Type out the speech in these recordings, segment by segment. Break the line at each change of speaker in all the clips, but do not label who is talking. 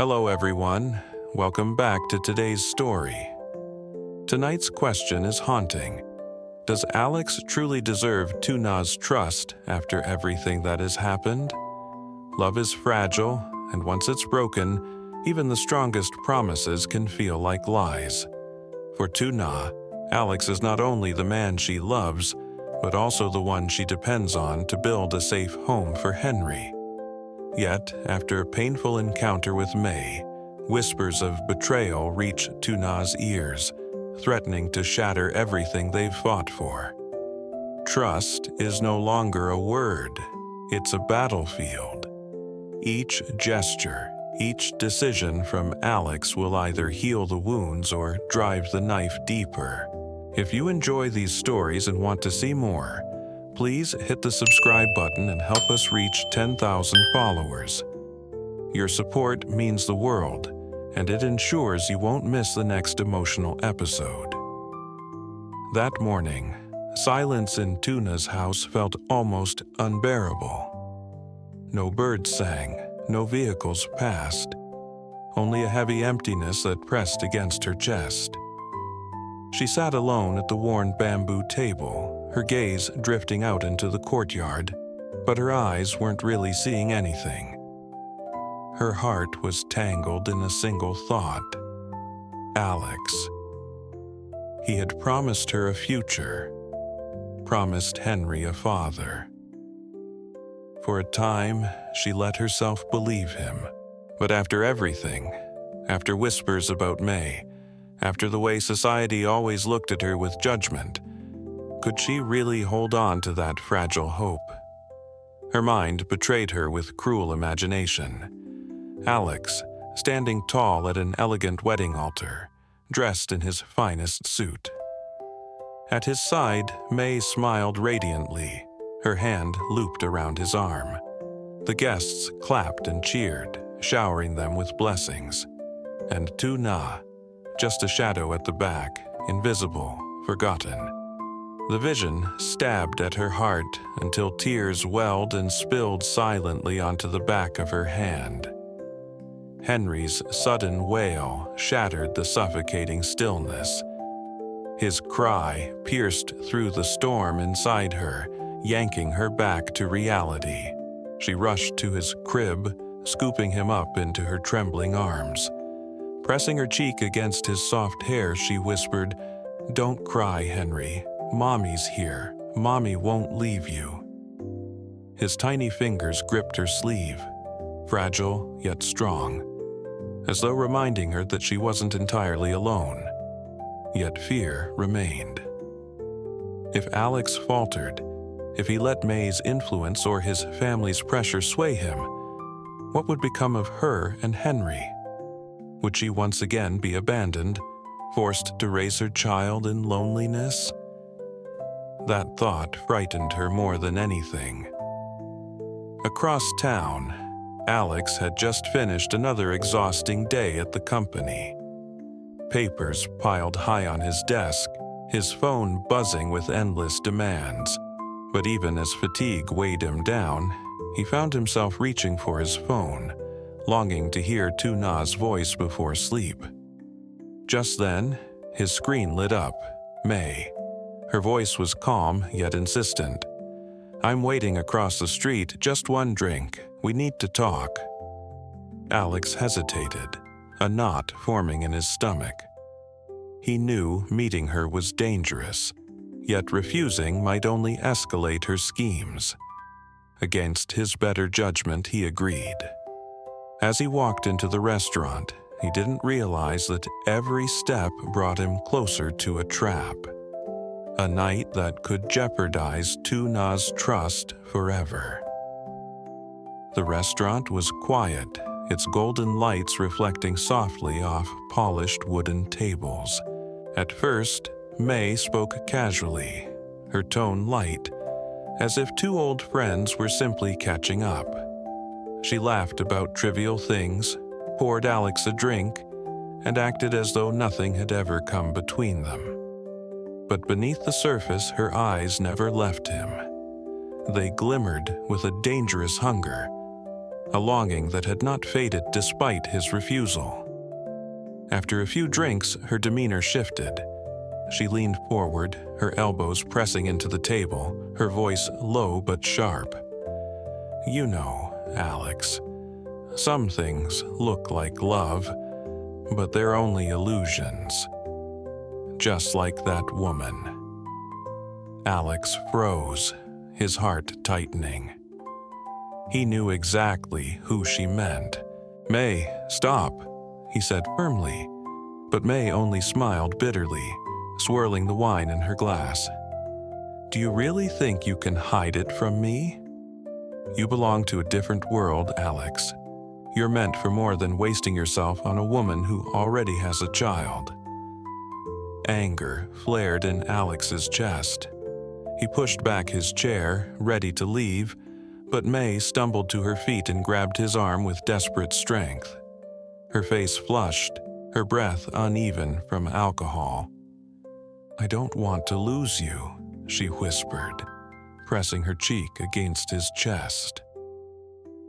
Hello everyone, welcome back to today's story. Tonight's question is haunting. Does Alex truly deserve Tuna's trust after everything that has happened? Love is fragile, and once it's broken, even the strongest promises can feel like lies. For Tuna, Alex is not only the man she loves, but also the one she depends on to build a safe home for Henry. Yet, after a painful encounter with May, whispers of betrayal reach Tuna's ears, threatening to shatter everything they've fought for. Trust is no longer a word, it's a battlefield. Each gesture, each decision from Alex will either heal the wounds or drive the knife deeper. If you enjoy these stories and want to see more, please hit the subscribe button and help us reach 10,000 followers. Your support means the world, and it ensures you won't miss the next emotional episode. That morning, silence in Tuna's house felt almost unbearable. No birds sang, no vehicles passed, only a heavy emptiness that pressed against her chest. She sat alone at the worn bamboo table, her gaze drifting out into the courtyard, but her eyes weren't really seeing anything. Her heart was tangled in a single thought. Alex. He had promised her a future, promised Henry a father. For a time, she let herself believe him. But after everything, after whispers about May, after the way society always looked at her with judgment, could she really hold on to that fragile hope? Her mind betrayed her with cruel imagination. Alex, standing tall at an elegant wedding altar, dressed in his finest suit. At his side, May smiled radiantly, her hand looped around his arm. The guests clapped and cheered, showering them with blessings. And Tuna, just a shadow at the back, invisible, forgotten. The vision stabbed at her heart until tears welled and spilled silently onto the back of her hand. Henry's sudden wail shattered the suffocating stillness. His cry pierced through the storm inside her, yanking her back to reality. She rushed to his crib, scooping him up into her trembling arms. Pressing her cheek against his soft hair, she whispered, "Don't cry, Henry. Mommy's here. Mommy won't leave you." His tiny fingers gripped her sleeve, fragile yet strong, as though reminding her that she wasn't entirely alone. Yet fear remained. If Alex faltered, if he let May's influence or his family's pressure sway him, what would become of her and Henry? Would she once again be abandoned, forced to raise her child in loneliness? That thought frightened her more than anything. Across town, Alex had just finished another exhausting day at the company. Papers piled high on his desk, his phone buzzing with endless demands. But even as fatigue weighed him down, he found himself reaching for his phone, longing to hear Tuna's voice before sleep. Just then, his screen lit up. May. Her voice was calm yet insistent. "I'm waiting across the street, just one drink. We need to talk." Alex hesitated, a knot forming in his stomach. He knew meeting her was dangerous, yet refusing might only escalate her schemes. Against his better judgment, he agreed. As he walked into the restaurant, he didn't realize that every step brought him closer to a trap. A night that could jeopardize Tuna's trust forever. The restaurant was quiet, its golden lights reflecting softly off polished wooden tables. At first, May spoke casually, her tone light, as if two old friends were simply catching up. She laughed about trivial things, poured Alex a drink, and acted as though nothing had ever come between them. But beneath the surface, her eyes never left him. They glimmered with a dangerous hunger, a longing that had not faded despite his refusal. After a few drinks, her demeanor shifted. She leaned forward, her elbows pressing into the table, her voice low but sharp. "You know, Alex, some things look like love, but they're only illusions. Just like that woman." Alex froze, his heart tightening. He knew exactly who she meant. "May, stop," he said firmly, but May only smiled bitterly, swirling the wine in her glass. "Do you really think you can hide it from me? You belong to a different world, Alex. You're meant for more than wasting yourself on a woman who already has a child." Anger flared in Alex's chest. He pushed back his chair, ready to leave, but May stumbled to her feet and grabbed his arm with desperate strength. Her face flushed, her breath uneven from alcohol. "I don't want to lose you," she whispered, pressing her cheek against his chest.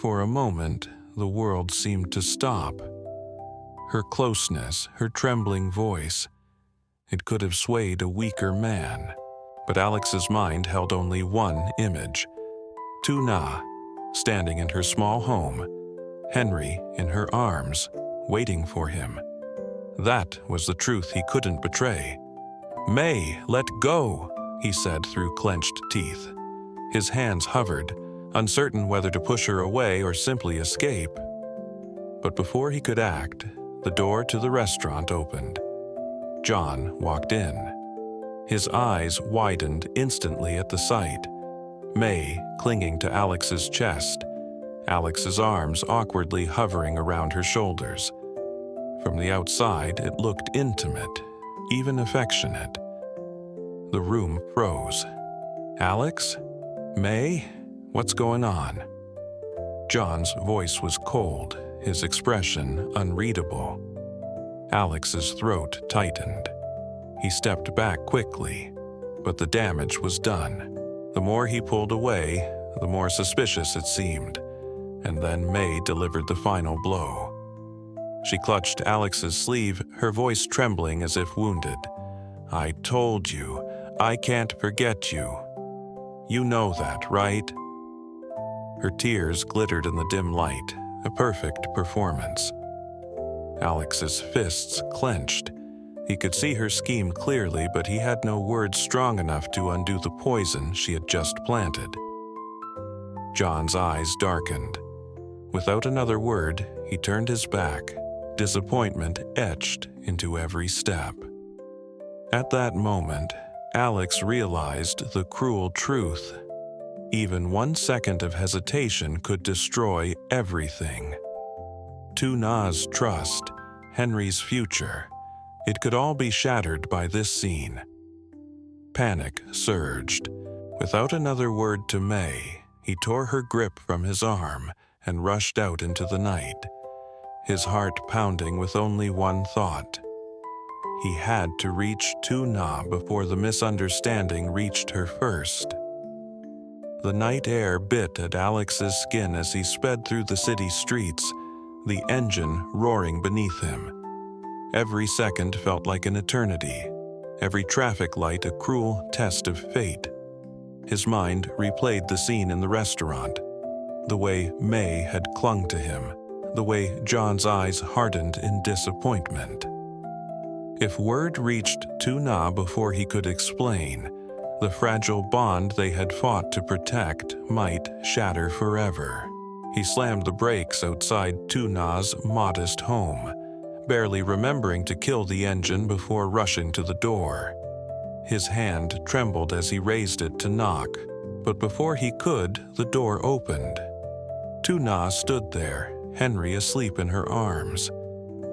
For a moment, the world seemed to stop. Her closeness, her trembling voice, it could have swayed a weaker man. But Alex's mind held only one image: Tuna, standing in her small home, Henry in her arms, waiting for him. That was the truth he couldn't betray. "May, let go," he said through clenched teeth. His hands hovered, uncertain whether to push her away or simply escape. But before he could act, the door to the restaurant opened. John walked in. His eyes widened instantly at the sight. May clinging to Alex's chest, Alex's arms awkwardly hovering around her shoulders. From the outside, it looked intimate, even affectionate. The room froze. "Alex? May? What's going on?" John's voice was cold, his expression unreadable. Alex's throat tightened. He stepped back quickly, but the damage was done. The more he pulled away, the more suspicious it seemed, and then May delivered the final blow. She clutched Alex's sleeve, her voice trembling as if wounded. "I told you, I can't forget you. You know that, right?" Her tears glittered in the dim light, a perfect performance. Alex's fists clenched. He could see her scheme clearly, but he had no words strong enough to undo the poison she had just planted. John's eyes darkened. Without another word, he turned his back, disappointment etched into every step. At that moment, Alex realized the cruel truth. Even 1 second of hesitation could destroy everything. Tuna's trust, Henry's future, it could all be shattered by this scene. Panic surged. Without another word to May, he tore her grip from his arm and rushed out into the night, his heart pounding with only one thought. He had to reach Tuna before the misunderstanding reached her first. The night air bit at Alex's skin as he sped through the city streets, the engine roaring beneath him. Every second felt like an eternity, every traffic light a cruel test of fate. His mind replayed the scene in the restaurant, the way May had clung to him, the way John's eyes hardened in disappointment. If word reached Tuna before he could explain, the fragile bond they had fought to protect might shatter forever. He slammed the brakes outside Tuna's modest home, barely remembering to kill the engine before rushing to the door. His hand trembled as he raised it to knock, but before he could, the door opened. Tuna stood there, Henry asleep in her arms.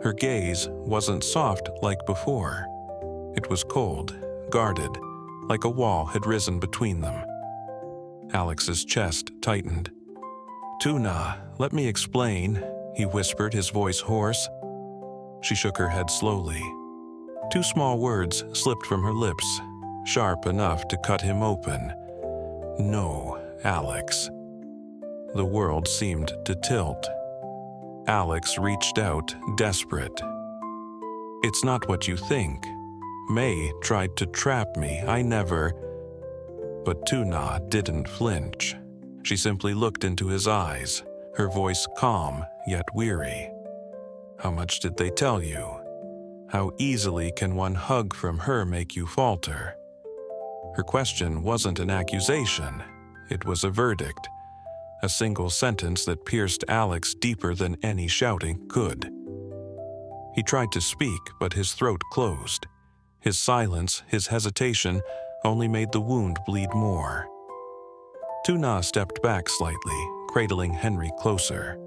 Her gaze wasn't soft like before. It was cold, guarded, like a wall had risen between them. Alex's chest tightened. "Tuna, let me explain," he whispered, his voice hoarse. She shook her head slowly. 2 small words slipped from her lips, sharp enough to cut him open. "No, Alex." the world seemed to tilt. Alex reached out, desperate. "It's not what you think. May tried to trap me. I never—" But Tuna didn't flinch. She simply looked into his eyes, her voice calm yet weary. "How much did they tell you? How easily can one hug from her make you falter?" Her question wasn't an accusation. It was a verdict, a single sentence that pierced Alex deeper than any shouting could. He tried to speak, but his throat closed. His silence, his hesitation, only made the wound bleed more. Tuna stepped back slightly, cradling Henry closer.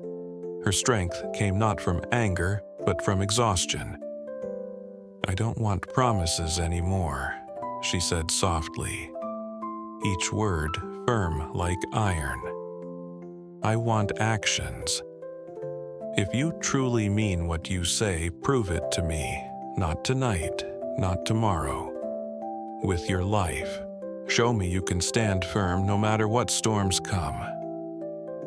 Her strength came not from anger, but from exhaustion. "I don't want promises anymore," she said softly, each word firm like iron. "I want actions. If you truly mean what you say, prove it to me, not tonight, not tomorrow. With your life, show me you can stand firm no matter what storms come."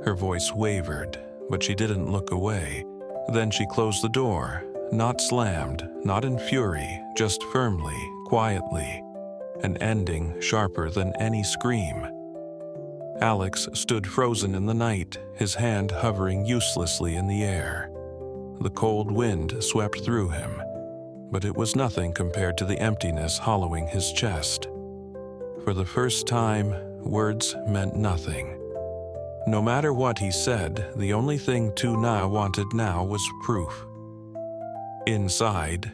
Her voice wavered, but she didn't look away. Then she closed the door, not slammed, not in fury, just firmly, quietly, an ending sharper than any scream. Alex stood frozen in the night, his hand hovering uselessly in the air. The cold wind swept through him, but it was nothing compared to the emptiness hollowing his chest. For the first time, words meant nothing. No matter what he said, the only thing Tuna wanted now was proof. Inside,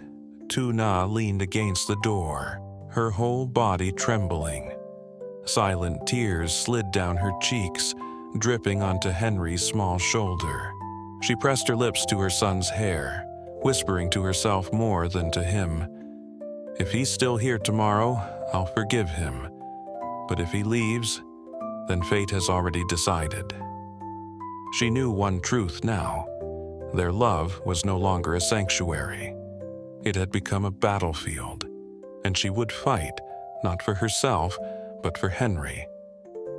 Tuna leaned against the door, her whole body trembling. Silent tears slid down her cheeks, dripping onto Henry's small shoulder. She pressed her lips to her son's hair, whispering to herself more than to him. "If he's still here tomorrow, I'll forgive him. But if he leaves, then fate has already decided." She knew one truth now. Their love was no longer a sanctuary. It had become a battlefield, and she would fight, not for herself, but for Henry.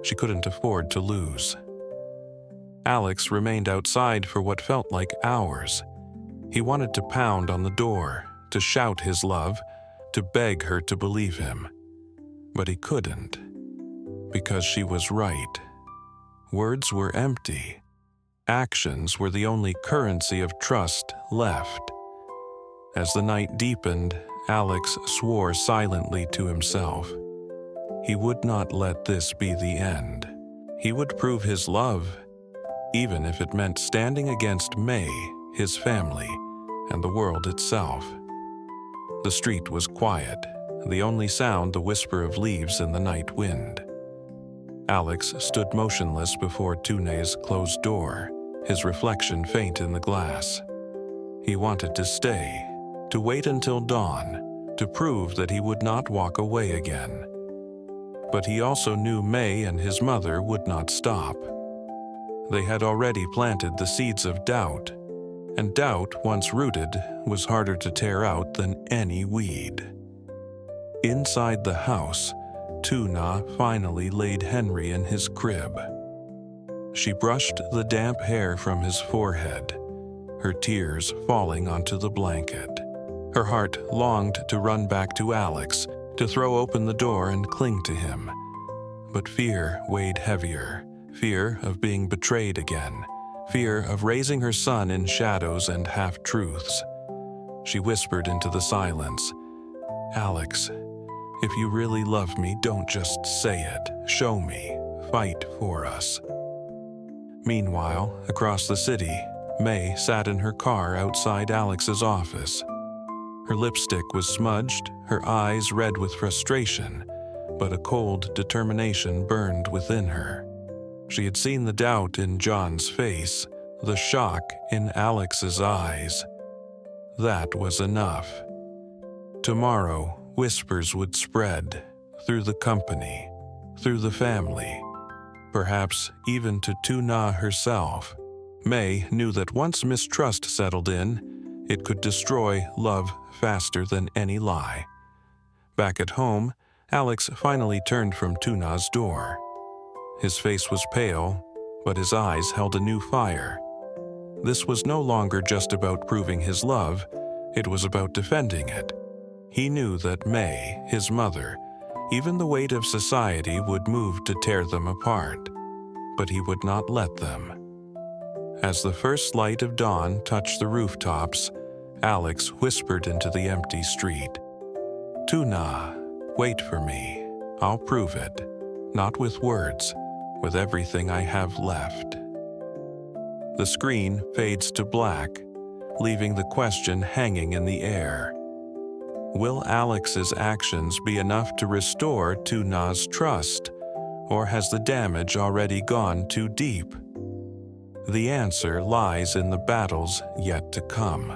She couldn't afford to lose. Alex remained outside for what felt like hours. He wanted to pound on the door, to shout his love, to beg her to believe him. But he couldn't, because she was right. Words were empty. Actions were the only currency of trust left. As the night deepened, Alex swore silently to himself. He would not let this be the end. He would prove his love, even if it meant standing against May, his family, and the world itself. The street was quiet, the only sound the whisper of leaves in the night wind. Alex stood motionless before Tuna's closed door, his reflection faint in the glass. He wanted to stay, to wait until dawn, to prove that he would not walk away again. But he also knew May and his mother would not stop. They had already planted the seeds of doubt, and doubt, once rooted, was harder to tear out than any weed. Inside the house, Tuna finally laid Henry in his crib. She brushed the damp hair from his forehead, her tears falling onto the blanket. Her heart longed to run back to Alex, to throw open the door and cling to him. But fear weighed heavier, fear of being betrayed again, fear of raising her son in shadows and half-truths. She whispered into the silence, "Alex, if you really love me, don't just say it. Show me. Fight for us." Meanwhile, across the city, May sat in her car outside Alex's office. Her lipstick was smudged, her eyes red with frustration, but a cold determination burned within her. She had seen the doubt in John's face, the shock in Alex's eyes. That was enough. Tomorrow, whispers would spread, through the company, through the family, perhaps even to Tuna herself. May knew that once mistrust settled in, it could destroy love faster than any lie. Back at home, Alex finally turned from Tuna's door. His face was pale, but his eyes held a new fire. This was no longer just about proving his love, it was about defending it. He knew that May, his mother, even the weight of society would move to tear them apart, but he would not let them. As the first light of dawn touched the rooftops, Alex whispered into the empty street, "Tuna, wait for me. I'll prove it. Not with words, with everything I have left." The screen fades to black, leaving the question hanging in the air. Will Alex's actions be enough to restore Tuna's trust, or has the damage already gone too deep? The answer lies in the battles yet to come.